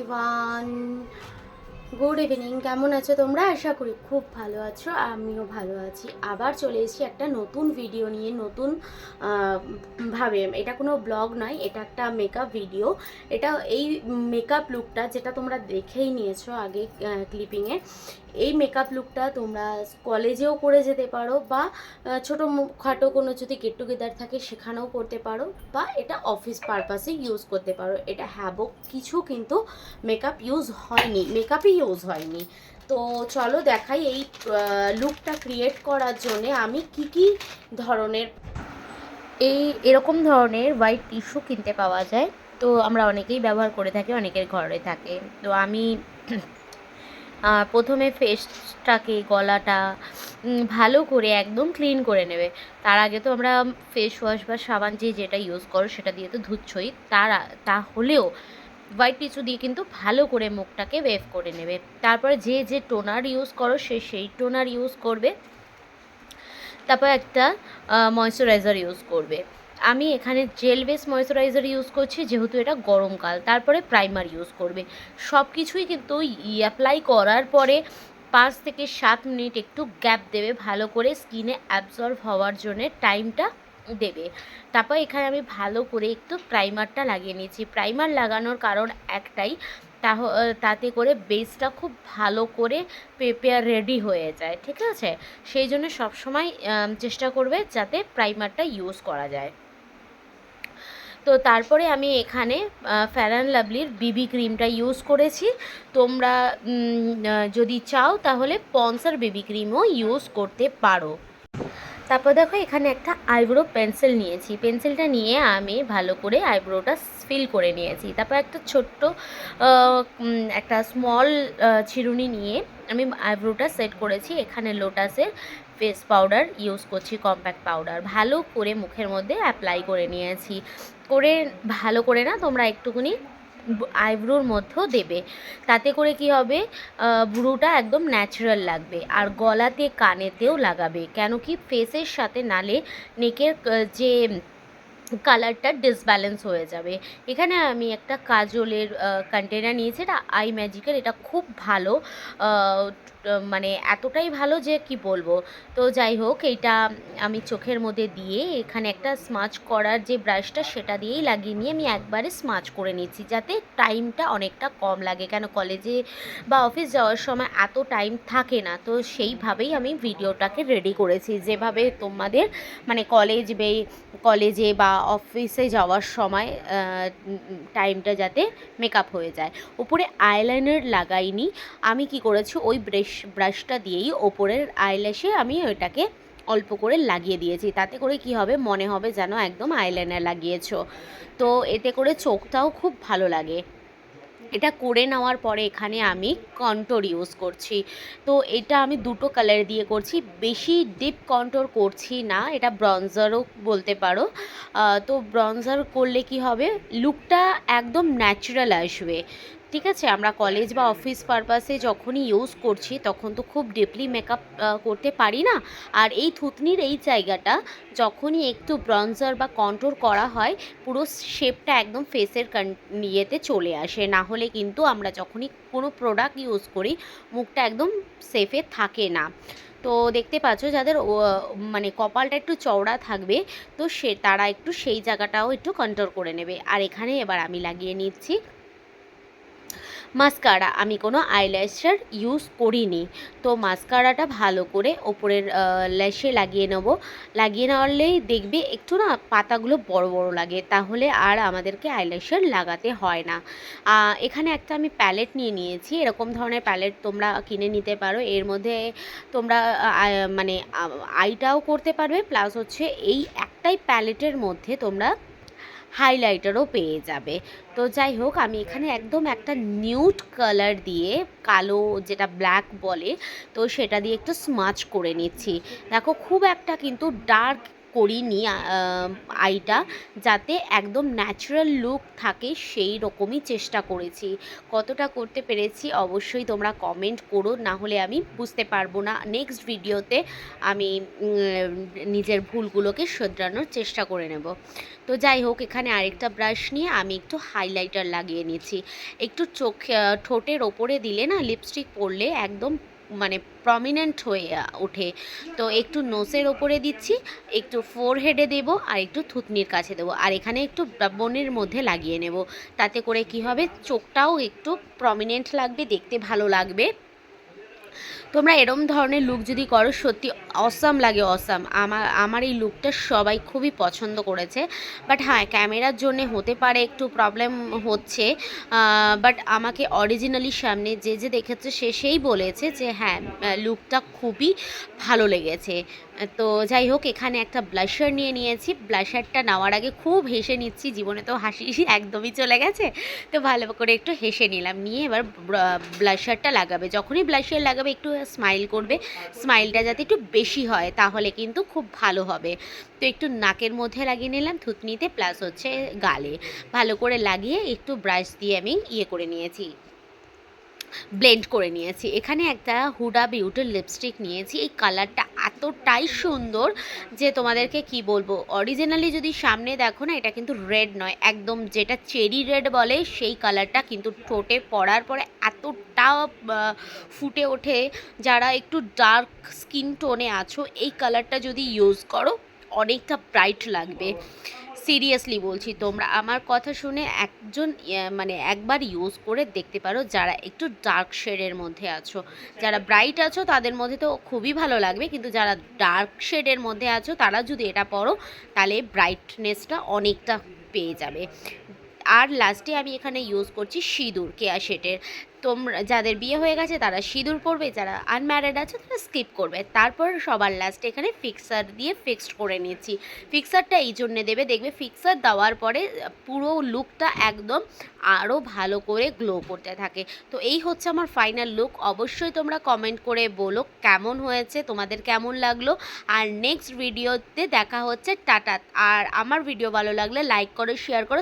Everyone, good evening. কেমন আছো তোমরা? আশা করি খুব ভালো আছো, আমিও ভালো আছি। আবার চলে এসেছি একটা নতুন ভিডিও নিয়ে, নতুন ভাবে। এটা কোনো ব্লগ নয়, এটা একটা মেকআপ ভিডিও। এটা এই মেকআপ লুকটা যেটা তোমরা দেখেই নিয়েছো আগে ক্লিপিংয়ে, এই মেকআপ লুকটা তোমরা কলেজেও করে যেতে পারো, বা ছোটো খাটো কোনো যদি গেট টুগেদার থাকে সেখানেও করতে পারো, বা এটা অফিস পারপাসে ইউজ করতে পারো। এটা হ্যাবক কিছু কিন্তু মেকআপ ইউজ হয়নি, মেকআপই ইউজ হয়নি। তো চলো দেখাই এই লুকটা ক্রিয়েট করার জন্যে আমি কি ধরনের, এরকম ধরনের হোয়াইট টিস্যু কিনতে পাওয়া যায়। তো আমরা অনেকেই ব্যবহার করে থাকি, অনেকের ঘরে থাকে। তো আমি প্রথমে ফেসটাকে, গলাটা ভালো করে একদম ক্লিন করে নেবে। তার আগে তো আমরা ফেস ওয়াশ বা সাবান যেটা ইউজ করো সেটা দিয়ে তো ধুচ্ছই, তাহলেও হোয়াইট টিস্যু দিয়ে কিন্তু ভালো করে মুখটাকে ওয়েভ করে নেবে। তারপরে যে টোনার ইউজ করো সেই টোনার ইউজ করবে। তারপর একটা ময়শ্চারাইজার ইউজ করবে। আমি এখানে জেল বেস ময়শ্চারাইজার ইউজ করছি যেহেতু এটা গরমকাল। তারপরে প্রাইমার ইউজ করবে। সব কিছুই কিন্তু অ্যাপ্লাই করার পরে 5 থেকে 7 মিনিট একটু গ্যাপ দেবে, ভালো করে স্কিনে অ্যাবজর্ব হওয়ার জন্যে টাইমটা দেবে। তারপর এখানে আমি ভালো করে একটু প্রাইমারটা লাগিয়ে নিয়েছি। প্রাইমার লাগানোর কারণ একটাই, তাতে করে বেসটা খুব ভালো করে প্রিপেয়ার রেডি হয়ে যায়, ঠিক আছে? সেই জন্য সবসময় চেষ্টা করবে যাতে প্রাইমারটা ইউজ করা যায়। তো তারপরে আমি এখানে ফেয়ার অ্যান্ড লাভলির বিবি ক্রিমটা ইউজ করেছি। তোমরা যদি চাও তাহলে পন্সের বিবি ক্রিমও ইউজ করতে পারো। তারপর দেখো এখানে একটা আইব্রো পেন্সিল নিয়েছি। পেন্সিলটা নিয়ে আমি ভালো করে আইব্রোটা ফিল করে নিয়েছি। তারপর একটা ছোট্ট একটা স্মল চিরুনি নিয়ে আমি আইব্রোটা সেট করেছি। এখানে লোটাসের ফেস পাউডার ইউজ করছি, কম্প্যাক্ট পাউডার। ভালো করে মুখের মধ্যে অ্যাপ্লাই করে নিয়েছি। করে ভালো করে না, তোমরা একটুখানি আইব্রোর মধ্যেও দেবে। তাতে করে কি হবে, ব্রুটা একদম ন্যাচারাল লাগবে। আর গলাতে, কানেতেও লাগাবে, কেন কি ফেসের সাথে নালে নেকের যে কালারটা ডিসব্যালেন্স হয়ে যাবে। এখানে আমি একটা কাজলের কন্টেনার নিয়েছি, এটা আই ম্যাজিকের। এটা খুব ভালো, মানে এতটাই ভালো যে কি বলবো। তো যাই হোক, এইটা আমি চোখের মধ্যে দিয়ে এখানে একটা স্মাচ করার যে ব্রাশটা সেটা দিয়েই লাগিয়ে নিয়ে আমি একবারে স্মাচ করে নিচ্ছি, যাতে টাইমটা অনেকটা কম লাগে। কেন কলেজে বা অফিস যাওয়ার সময় এত টাইম থাকে না। তো সেইভাবেই আমি ভিডিওটাকে রেডি করেছি, যেভাবে তোমাদের মানে কলেজে বা অফিসে যাওয়ার সময় টাইমটা যাতে মেকআপ হয়ে যায়। উপরে আইলাইনার লাগাইনি। আমি কি করেছি, ওই ব্রাশটা দিয়েই ওপরের আইল্যাশে আমি ওইটাকে অল্প করে লাগিয়ে দিয়েছি। তাতে করে কি হবে, মনে হবে যেন একদম আইলাইনার লাগিয়েছো। তো এতে করে চোখটাও খুব ভালো লাগে। এটা করে নেওয়ার পরে এখানে আমি কন্ট্যুর ইউজ করছি। তো এটা আমি দুটো কালার দিয়ে করছি, বেশি ডিপ কন্ট্যুর করছি না। এটা ব্রঞ্জারও বলতে পারো। তো ব্রঞ্জার করলে কি হবে, লুকটা একদম ন্যাচারাল আসবে, ঠিক আছে? আমরা কলেজ বা অফিস পারপাসে যখনই ইউজ করছি তখন তো খুব ডিপলি মেকআপ করতে পারি না। আর এই থুতনির এই জায়গাটা যখনই একটু ব্রঞ্জার বা কন্ট্যুর করা হয়, পুরো শেপটা একদম ফেসের ইয়েতে চলে আসে। না হলে কিন্তু আমরা যখনই কোনো প্রোডাক্ট ইউজ করি মুখটা একদম সেফে থাকে না। তো দেখতে পাচ্ছ, যাদের মানে কপালটা একটু চওড়া থাকবে, তো তারা একটু সেই জায়গাটাও একটু কন্ট্রোল করে নেবে। আর এখানে এবার আমি লাগিয়ে নিচ্ছি মাস্কারা। আমি কোনো আইল্যাশার ইউজ করিনি। তো মাস্কারাটা ভালো করে ওপরের ল্যাশে লাগিয়ে নেব। লাগিয়ে নেওয়ালেই দেখবে একটু না পাতাগুলো বড় বড় লাগে, তাহলে আর আমাদেরকে আইল্যাশার লাগাতে হয় না। এখানে একটা আমি প্যালেট নিয়ে নিয়েছি। এরকম ধরনের প্যালেট তোমরা কিনে নিতে পারো। এর মধ্যে তোমরা মানে আইটাও করতে পারবে, প্লাস হচ্ছে এই একটাই প্যালেটের মধ্যে তোমরা হাইলাইটারও পেয়ে যাবে। তো যাই হোক, আমি এখানে একদম একটা নিউড কালার দিয়ে, কালো যেটা ব্ল্যাক বলে, তো সেটা দিয়ে একটু স্মাচ করে নিচ্ছি। দেখো খুব একটা কিন্তু ডার্ক করিনি আইটা, যাতে একদম ন্যাচারাল লুক থাকে সেই রকমই চেষ্টা করেছি। কতটা করতে পেরেছি অবশ্যই তোমরা কমেন্ট করো, না হলে আমি বুঝতে পারবো না। নেক্সট ভিডিওতে আমি নিজের ভুলগুলোকে শোধরানোর চেষ্টা করে নেব। তো যাই হোক, এখানে আরেকটা ব্রাশ নিয়ে আমি একটু হাইলাইটার লাগিয়ে নিচ্ছি। একটু ঠোঁটের ওপরে দিলে না, লিপস্টিক পরলে একদম মানে প্রমিনেন্ট হয়ে ওঠে। তো একটু নোসের ওপরে দিচ্ছি, একটু ফোরহেডে দেবো, আর একটু থুতনির কাছে দেবো, আর এখানে একটু বোনের মধ্যে লাগিয়ে নেব। তাতে করে কি হবে, চোখটাও একটু প্রমিনেন্ট লাগবে, দেখতে ভালো লাগবে। তোমরা এরম ধরনের লুক যদি করো, সত্যি অসাম লাগে, অসাম। আমার এই লুকটা সবাই খুবই পছন্দ করেছে। বাট হ্যাঁ, ক্যামেরার জন্য হতে পারে একটু প্রবলেম হচ্ছে, বাট আমাকে অরিজিনালি সামনে যে দেখেছে সেই বলেছে যে হ্যাঁ, লুকটা খুবই ভালো লেগেছে। তো যাই হোক, এখানে একটা ব্লাশার নিয়ে নিয়েছি। ব্লাশারটা নেওয়ার আগে খুব হেসে নিচ্ছি, জীবনে তো হাসি একদমই চলে গেছে। তো ভালো করে একটু হেসে নিলাম, নিয়ে এবার ব্লাশারটা লাগাবে। যখনই ব্লাশার লাগাবে একটু স্মাইল করবে, স্মাইলটা যাতে একটু বেশি হয়, তাহলে কিন্তু খুব ভালো হবে। তো একটু নাকের মধ্যে লাগিয়ে নিলাম, থুতনিতে, প্লাস হচ্ছে গালে ভালো করে লাগিয়ে একটু ব্রাশ দিয়ে আমি করে নিয়েছি, ব্লেন্ড করে নিয়েছি। এখানে একটা হুডা বিউটির লিপস্টিক নিয়েছি। এই কালারটা এতটাই সুন্দর যে তোমাদেরকে কি বলবো। অরিজিনালি যদি সামনে দেখো না, এটা কিন্তু রেড নয়, একদম যেটা চেরি রেড বলে সেই কালারটা, কিন্তু ঠোঁটে পড়ার পরে এতটা ফুটে ওঠে। যারা একটু ডার্ক স্কিন টোনে আছো, এই কালারটা যদি ইউজ করো অনেকটা ব্রাইট লাগবে। সিরিয়াসলি বলছি, তোমরা আমার কথা শুনে মানে একবার ইউজ করে দেখতে পারো, যারা একটু ডার্ক শেডের মধ্যে আছো। যারা ব্রাইট আছো তাদের মধ্যে তো খুবই ভালো লাগবে, কিন্তু যারা ডার্ক শেডের মধ্যে আছো তারা যদি এটা পরো, তাহলে ব্রাইটনেসটা অনেকটা পেয়ে যাবে। আর লাস্টে আমি এখানে ইউজ করছি সিঁদুর, কেয়া শেটের। তোমরা যাদের বিয়ে হয়ে গেছে তারা সিঁদুর পরবে, যারা আনম্যারিড আছে তারা স্কিপ করবে। তারপর সবার লাস্টে এখানে ফিক্সার দিয়ে ফিক্সড করে নিচ্ছি। ফিক্সারটা এই জন্যে দেবে, দেখবে ফিক্সার দেওয়ার পরে পুরো লুকটা একদম আরও ভালো করে গ্লো করতে থাকে। তো এই হচ্ছে আমার ফাইনাল লুক। অবশ্যই তোমরা কমেন্ট করে বলো কেমন হয়েছে, তোমাদের কেমন লাগলো। আর নেক্সট ভিডিওতে দেখা হচ্ছে, টাটা। আর আমার ভিডিও ভালো লাগলে লাইক করো, শেয়ার করো।